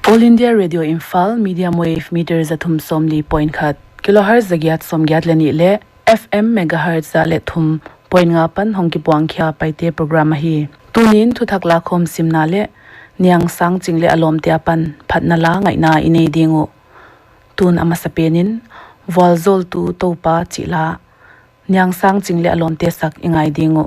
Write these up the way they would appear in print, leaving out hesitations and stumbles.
All India Radio Imphal medium wave meter zathum somli point khat kilohertz zagiat somgyat lani le FM megahertz za le thum point nga pan hongki puang khya paite program hi tunin thuthak la khom simna le niang sang chingle alom te pan phatna la ngai na inei dingu tun amasapenin walzol tu topa chila niang sang chingle alom te sak ingai dingu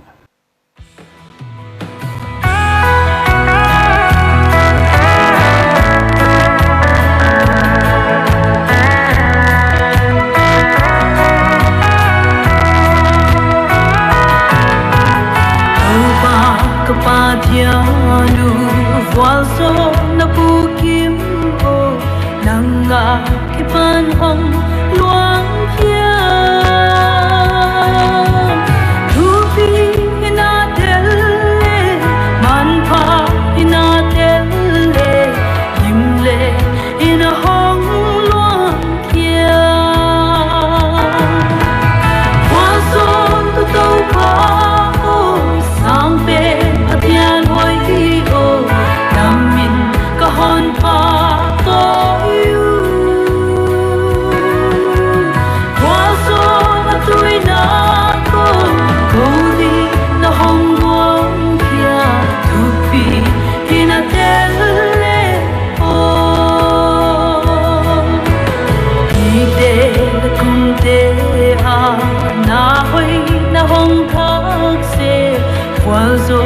Patianu walso na pukim o nanga kipan hong luang kia tupi inatelle manpa inatelle nimle ina hong luang kia walso tu tau pa o sang pe Pian hoi o namin kahon pa to you Waso na tui na ko Kodi na hong buong kia Tupi hinatelle o Ide na kumte a Na hoi na hong thak se Waso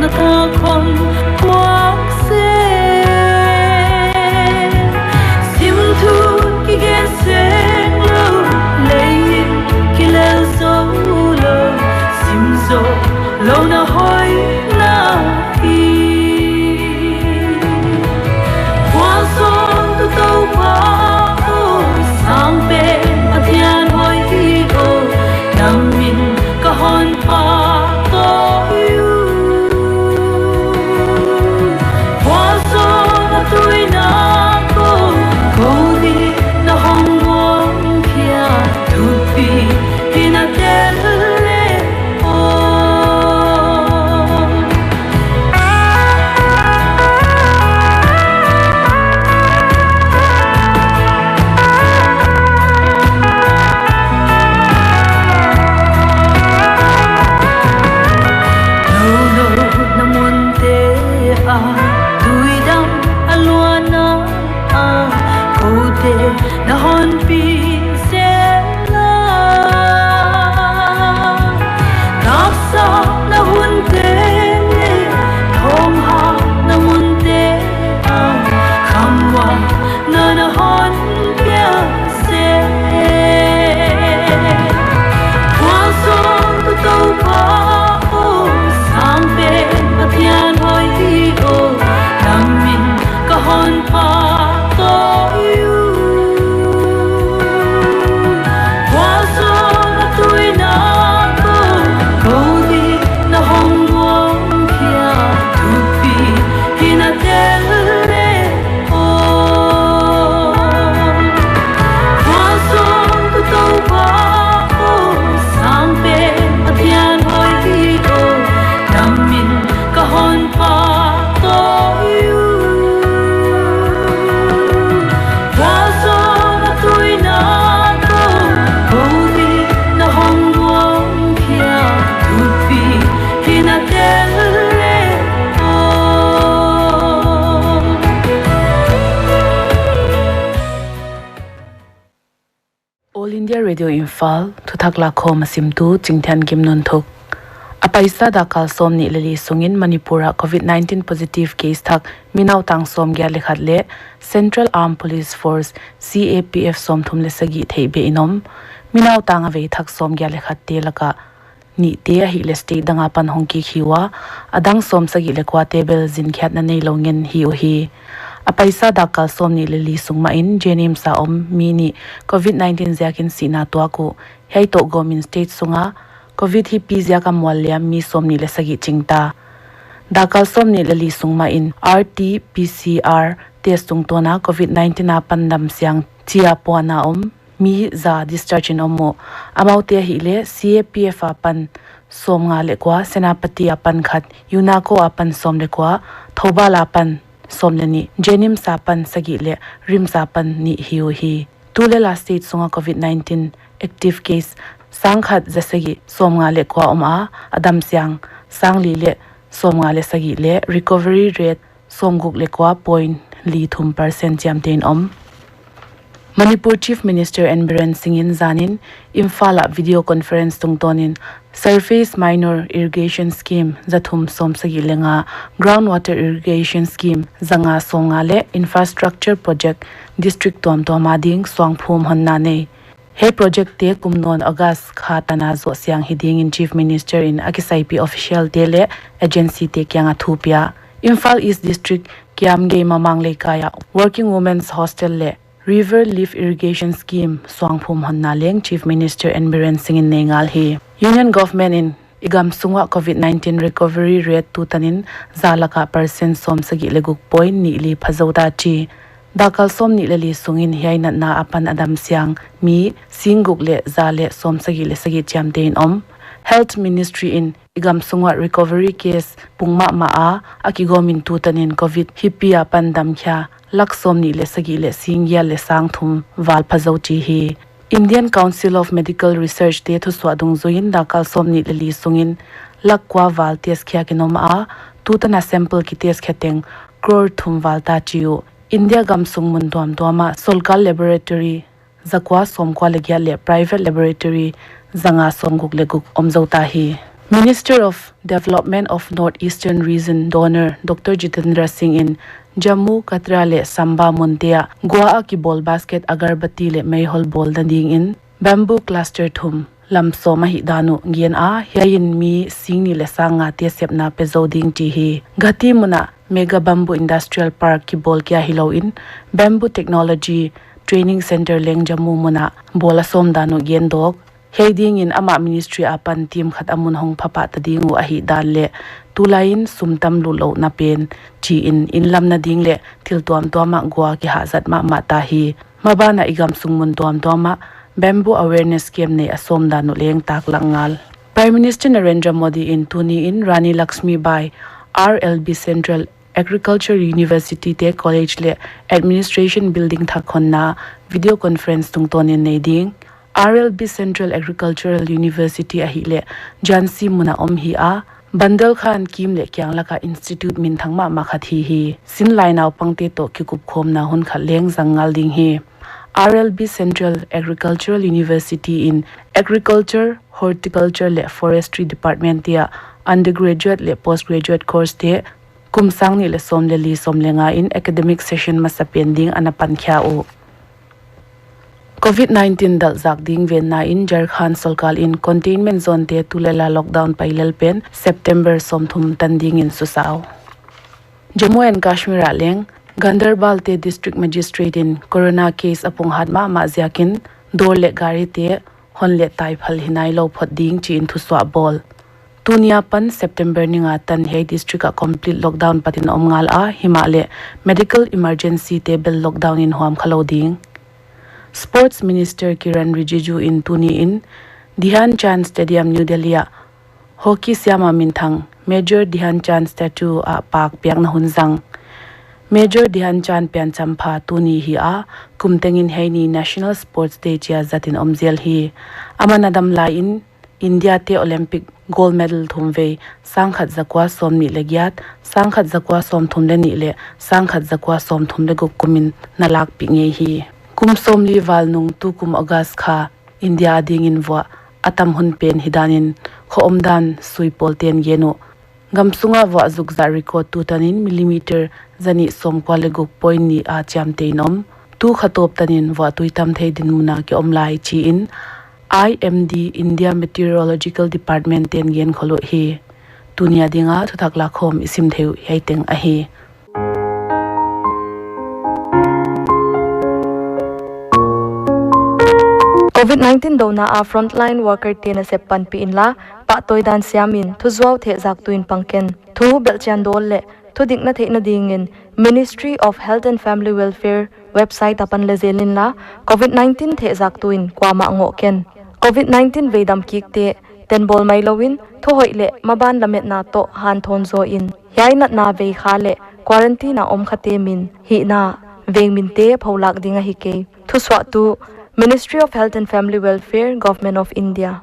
na ta khon quak se sim thu ki gen se lo lei ki le so lo sim so lo na hoi na hi wa so tu tau pa o sang pe athian hoi hi o nam min ka hon pa to Tui na ko Kodi na hong buong kia Tupi hinatelle o No na munte a Tui dam Aluana Kote na hon pi se la Kapsa na hun te Thong ha na mun te Khamwa na hon pia se Waso tu tau pa o sang pe Athian hoi hi o Namin kahon pa to you Waso na tui na ko Kodi na hong buong kia Tupi hinatelle o Waso tu tau pa o sang pe athian hoi hi o Namin kahon pa to you All India Radio Imphal thuthak la kho masim tu chingthan gimnon thuk apaisa da kal som ni leli sungin Manipura COVID-19 positive case thak minau tang som gya lekhat le Central Armed Police Force CAPF som thum le sagi theibe inom minau tang ave thak som gya lekhat te laka ni te hi le state danga pan hongki khiwa adang som sagi le kwa table zin khyat na nei longen hi o hi apaisa da kal som ni leli sungma in jenim sa om mini COVID-19 zakin sina to ko hei to gomin state sunga COVID hi pi zya ka mwalya mi som ni le sagi chingta da kal som ni leli sungma in RT-PCR test sung to na COVID-19 na pandam siang chia po na om mi za discharge in omo amaute hi le CAPF apan som nga le kwa senapati apan khat UNACO apan som le kwa thobal apan som le ni jenim sapan sagi le rim sapan ni hiu hi tulela state sunga COVID-19 active case sangkhat jasagi som nga le kwa oma adam siang sangli le som nga le sagi le recovery rate somguk le kwa point li thum% jamtein om Manipur Chief Minister N. Biren Singh in Zanin Imphal video conference tungtonin Surface Minor Irrigation Scheme zathum som sagilenga Groundwater Irrigation Scheme zanga songa le Infrastructure Project District tom tomading swangphum honna nei he project te kumnon August kha tana zo siang hiding in Chief Minister in AKSIP official tele agency te kyanga thupia Imphal East District Kiamge Mamang Lekaya Working Women's Hostel le River Leaf Irrigation Scheme Swangphum Honna Leng Chief Minister N. Biren Singh in Nengal hi Union Government in Igam Sungwa COVID-19 recovery rate tutanin zalaka % som sagi leguk point ni li phazauda chi dakal som ni lali sungin hiaina na apan adam siang mi singuk le zale som sagi le sagi chamtein om Health Ministry in Igam Sungwa recovery case pungma ma a akigomin tutanin COVID hipia pandam kya laksom ni le sagi le singya le sangthum wal phazauchi hi Indian Council of Medical Research te thu swadung zoin dakal som ni le li sungin lakwa wal test khya kinom a tutana sample ki test khateng crore thum wal ta chiu India gam sungmun dom doma Solkal laboratory zakwa somkwa legya le private laboratory zanga somguk leguk omzauta hi Minister of Development of Northeastern Region Donor Dr. Jitendra Singh in Jammu Katra le Samba Muntia Goa ki ball basket agarbati le Mayhol ball danding in bamboo cluster thum lamso mahi danu gian a hiain mi singni le sanga te sepna pezoding chi hi gati muna Mega Bamboo Industrial Park ki ball kya hilo in Bamboo Technology Training Center leng Jammu muna bola som danu gian dog heading in ama ministry apan team khat amun hong phapa ta ding u ahi dan le tulain sumtam lu lo na pen chi in lam na ding le thil tuam tuama goa ki hazat ma ta hi mabana igam sungmun tuam tuama bamboo awareness scheme nei asom da no leng tak langal Prime Minister Narendra Modi in Tuni in Rani Lakshmi Bai RLB Central Agriculture University te college le administration building thakonna video conference tungtonin nei ding RLB Central Agricultural University ahile Jansi muna omhi a Bandal Khan Kim le kyang laka institute min thangma makhathi hi sin lainau pangte to kikup khom na hun khaleng zangal ding hi RLB Central Agricultural University in Agriculture Horticulture le Forestry Department ya undergraduate le postgraduate course te kumsang ni le somle li somlenga in academic session masapending anapan khya o COVID-19 dal zak ding ven na in Jharkhand Solkal in containment zone te tulela lockdown pailal pen September somthum tanding in Susao Jammu and Kashmir aleng Gandarbal te district magistrate in corona case apung hatma ma ziakin dor le gari te hon le tai phal hinai lo phot ding chi in thuswa bol tunia pan September ninga tan he district a complete lockdown patin omngal a himale medical emergency te bel lockdown in hom khaloding Sports Minister Kiran Rijiju in Tuni in Dhyan Chand Stadium New Delhi hockey siama minthang Major Dhyan Chand statue a park piang na hunjang Major Dhyan Chand pian champha Tuni hi a kumtengin heini National Sports Day chia zatin omzel hi amanadam la in India te Olympic gold medal thumve sangkhat zakwa som ni legiat sangkhat zakwa som thumle ni le sangkhat zakwa som thumle go kumin nalak pinge hi kum somli wal nung tu kum August kha India ding in wa atam hun pen hidanin kho omdan suipol ten geno gamsunga wa zukza record tu tanin millimeter zani som kwale guk point ni a chamte nom tu khatop tanin wa tuitam thei din muna ki omlai chi in IMD India Meteorological Department ten gen kholo hi tunia dinga thuthak la khom isim theu yaiteng a hi COVID-19 dona a frontline worker tena se panpi inla pa toidan siamin thu zuaw the zak tuin pangken thu belchan dol le thu dingna theina dingin Ministry of Health and Family Welfare website apan lezelin la COVID-19 the jak tuin kwama ngo ken COVID-19 veidam kikte ten bol mai lowin thohoi le maban lamet na to han thon zo in yainat na ve khale quarantine na om khate min hi na veng min te phaulak dinga hi ke thuswa tu Ministry of Health and Family Welfare Government of India.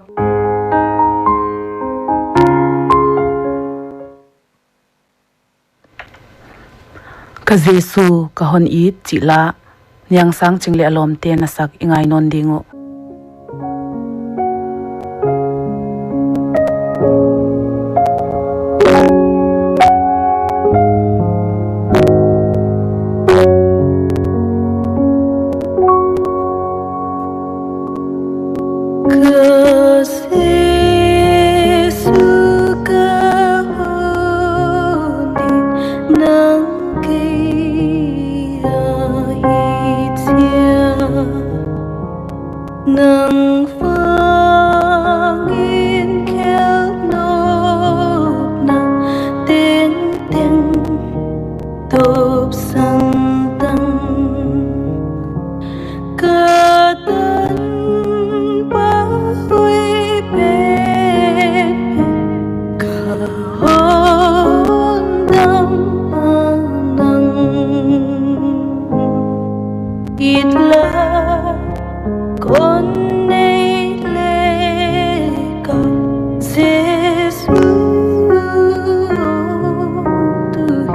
Kazesu kahon it chila nyang sang chingle alom te na sak ingai non dingo nâng vang in kéo nốt nặng tiếng tiếng tốp sang tăng cơ tân bao huy bên cả hôn đâm nặng ít là con này lệ cả Giêsu từ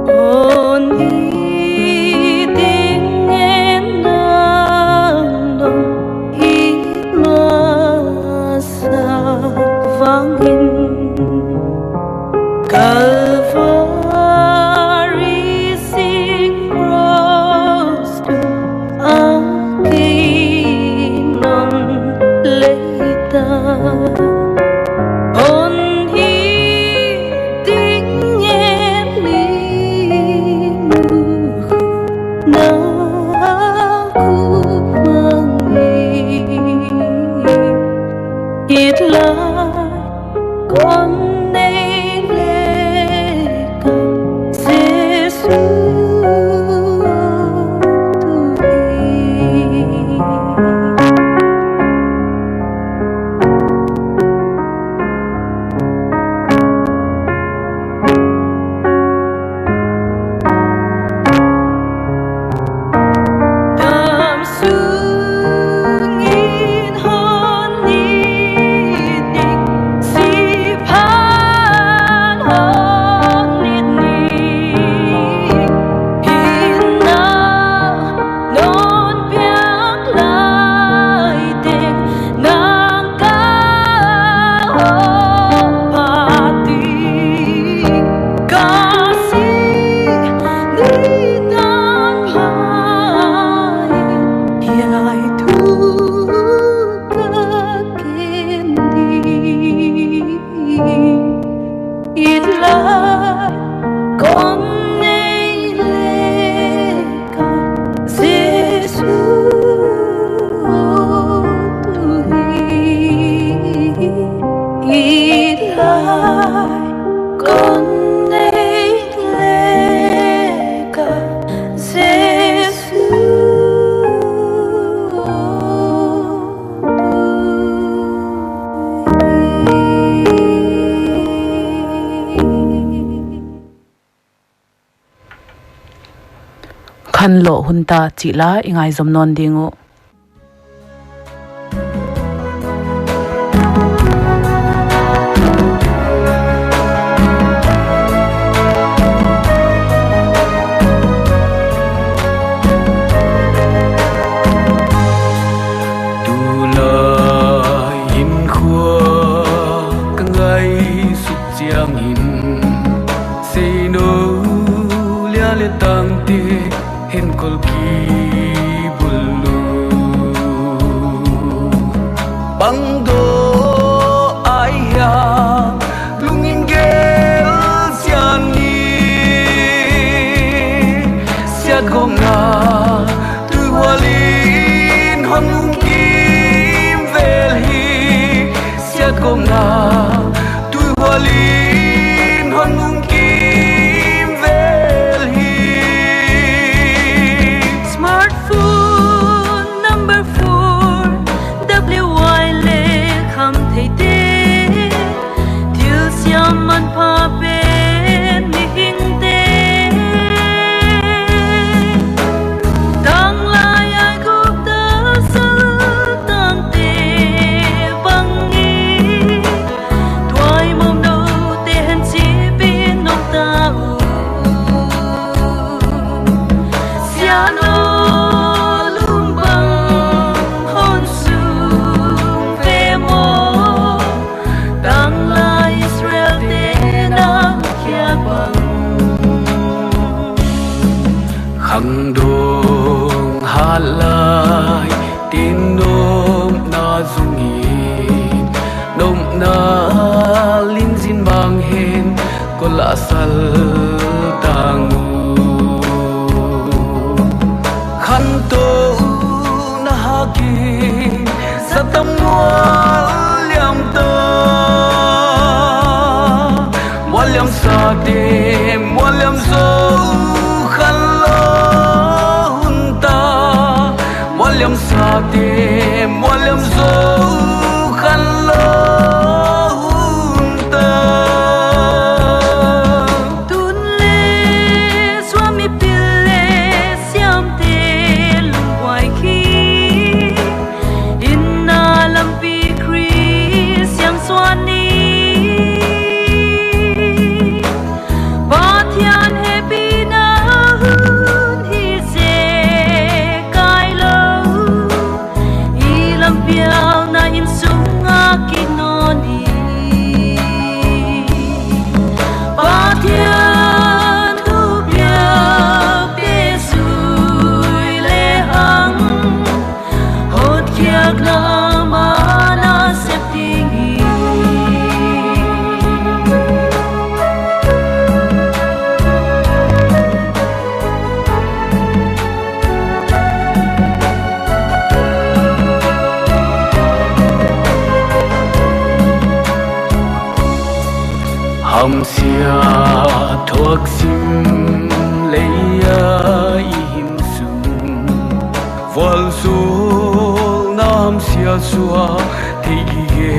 hồn đi tiếng em nang nong ít mà xa vang in con này lệ cả Giêsu khan lo hunta chila ingai zom non dingo hen kol ki bulu bang do aya lungin gel sian ni siat gonga tu walin hon kim vel hi siat gonga no lumbang hon su ve mo tang la Israel te na kya bang khang dong halai tin nom na zungin nom na lin zin bang hen kola sal tangu khan to na hakin sa tam liam ta liam sa te liam so khan lo hun ta liam sa te liam so khan lo hun ta tun le swami pille siam te luai khi inna lampi kris yang swani bathian happy na hun hi se kai lo ilam piao na in sunga kinoni bathian tu piao pe sui le hang hot kiak na mana septingi ham sia thuak sim leia i him sum vol su nam sia suwa thi ge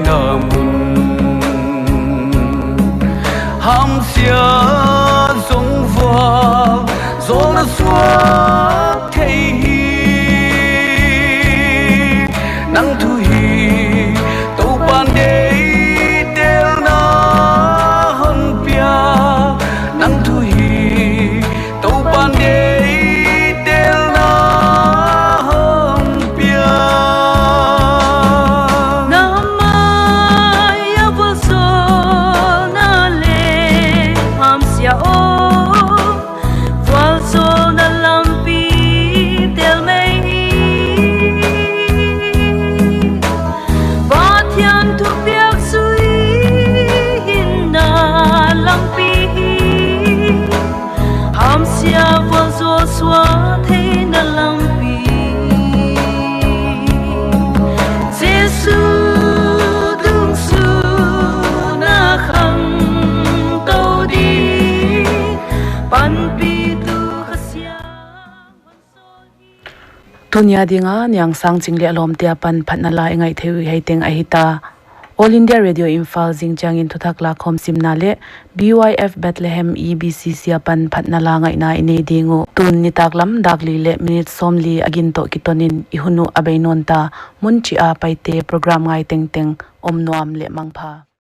na mun ham sia song va zo na suwa thei nang thu hi to pan de nang thu hi to pan de tel na hom pia namai avaso na le ham sia o valso na lampi tel mei bathian tu piak sui hinna lampi ham sia valso swa the na lampi jesu dung su na khang to di pan pi tu khasia Tunya dinga nyang sang chingli alom tia pan phatna la engai thewi heiteng ahita All India Radio Infal Jingchang in Thuthakla khom simna le BYF Bethlehem EBC siapan phatna la ngai na ine dingu tun ni taklam dakli le minute somli agin to kitonin ihunu abeinon ta munchi a paite program ngai teng teng omnuam le mangpha